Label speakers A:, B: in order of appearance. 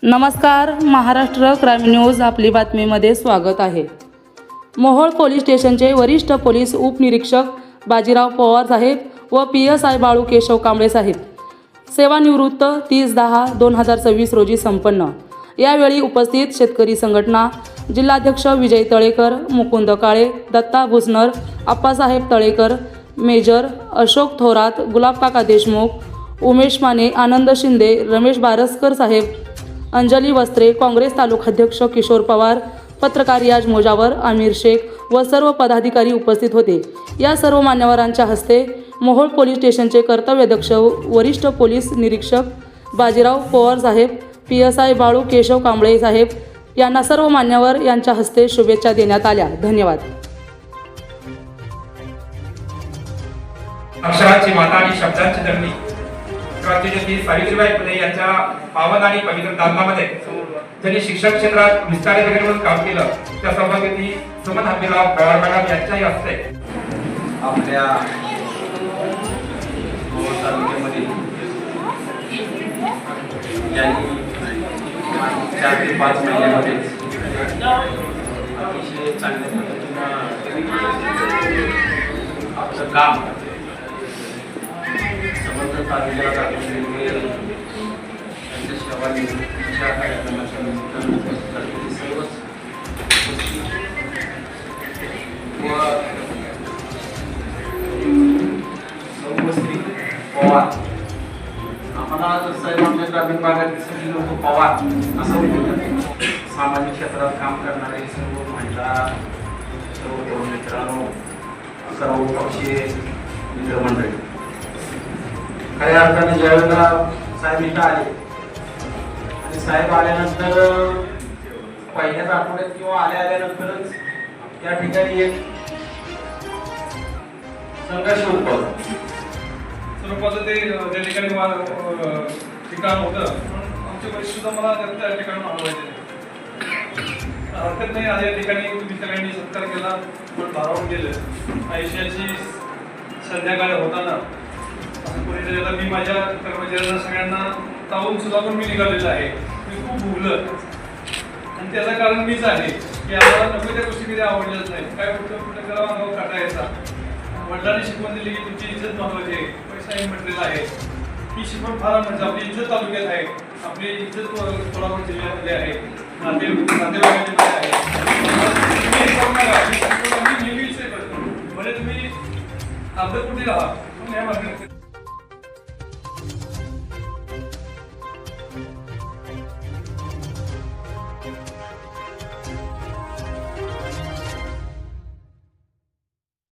A: नमस्कार, Maharashtra crime news आपली बातमीमध्ये स्वागत आहे। मोहोळ पोलीस स्टेशनचे वरिष्ठ पोलीस उपनिरीक्षक बाजीराव पवार साहेब व PSI बाळू केशव कांबळे साहेब सेवानिवृत्त 30/10/2026 रोजी संपन्न। यावेळी उपस्थित शेतकरी संघटना जिल्हाध्यक्ष विजय तळेकर, मुकुंद काळे, दत्ता भुसनर, आप्पासाहेब तळेकर, मेजर अशोक थोरात, गुलाबकाका देशमुख, उमेश माने, आनंद शिंदे, रमेश बारसकर साहेब, अंजली वस्त्रे, काँग्रेस तालुकाध्यक्ष किशोर पवार, पत्रकार रियाज मोजावर, आमिर शेख व सर्व पदाधिकारी उपस्थित होते। या सर्व मान्यवरांच्या हस्ते मोहोळ पोलीस स्टेशनचे कर्तव्यदक्ष वरिष्ठ पोलीस निरीक्षक बाजीराव पवार साहेब, PSI बाळू केशव कांबळे साहेब यांना सर्व मान्यवर यांच्या हस्ते शुभेच्छा देण्यात आल्या। धन्यवाद।
B: अक्षरांची माता आणि शब्दांची जननी क्रांतिज्योती सावित्रीबाई फुले यांच्या पावन आणि पवित्र दालनामध्ये ज्यांनी शिक्षण क्षेत्रात विस्तारित म्हणून काम केलं त्या सौभाग्यवती सुमन हंबीराव पवार मॅडम यांच्याही हस्ते
C: आपल्या तालुक्यामध्ये यांनी 4 ते 5 महिन्यामध्ये अतिशय चांगल्या पद्धतीनं आपलं काम समर्थ तालुक्याला दाखवले त्यांच्या सेवानिवृत्तीच्या कार्यक्रमाच्या निमित्तानं सर्वच व श्री पवार आम्हाला साहेब आमच्या ग्रामीण भागातील सगळी लोक पवार असं बोलतात। सामाजिक क्षेत्रात काम करणारे सर्व महिला, सर्व मित्रांनो, सर्व पक्षीय मित्रमंडळी, खऱ्या अर्थाने ज्यावेळेला साहेब इथं आले आणि साहेब आल्यानंतर पहिल्याच आठवड्यात किंवा आल्यानंतरच या ठिकाणी एक संघर्ष उद्भवला।
D: स्वरूपाचं ते त्या ठिकाणी ठिकाण होतं म्हणून आमचे वरिष्ठ सुद्धा मला त्या ठिकाणी मागवायचे हरकत नाही। आज या ठिकाणी तुम्ही सगळ्यांनी सत्कार केला, पण भारावून गेलं। आयुष्याची संध्याकाळ होताना असं कोणीतरी आता मी माझ्या कर्मचाऱ्यांना सगळ्यांना तावून सुद्धा मी निघालेलं आहे। मी खूप भुगलं आणि त्याचं कारण मीच आहे की आम्हाला नको त्या गोष्टी कधी आवडल्याच नाही। काय कुठं जरा अंगावर काटा यायचा। वडिलांनी शिकवण दिली की तुमची इज्जत महत्वाची आहे, पैसाही म्हटलेला आहे। ही शिकवण फार म्हणजे आपली इज्जत तालुक्यात आहे, आपली इज्जत कोल्हापूर जिल्ह्यामध्ये आहे, नातेवाईकांमध्ये आहे। म्हणजे तुम्ही आपलं कुठे राहा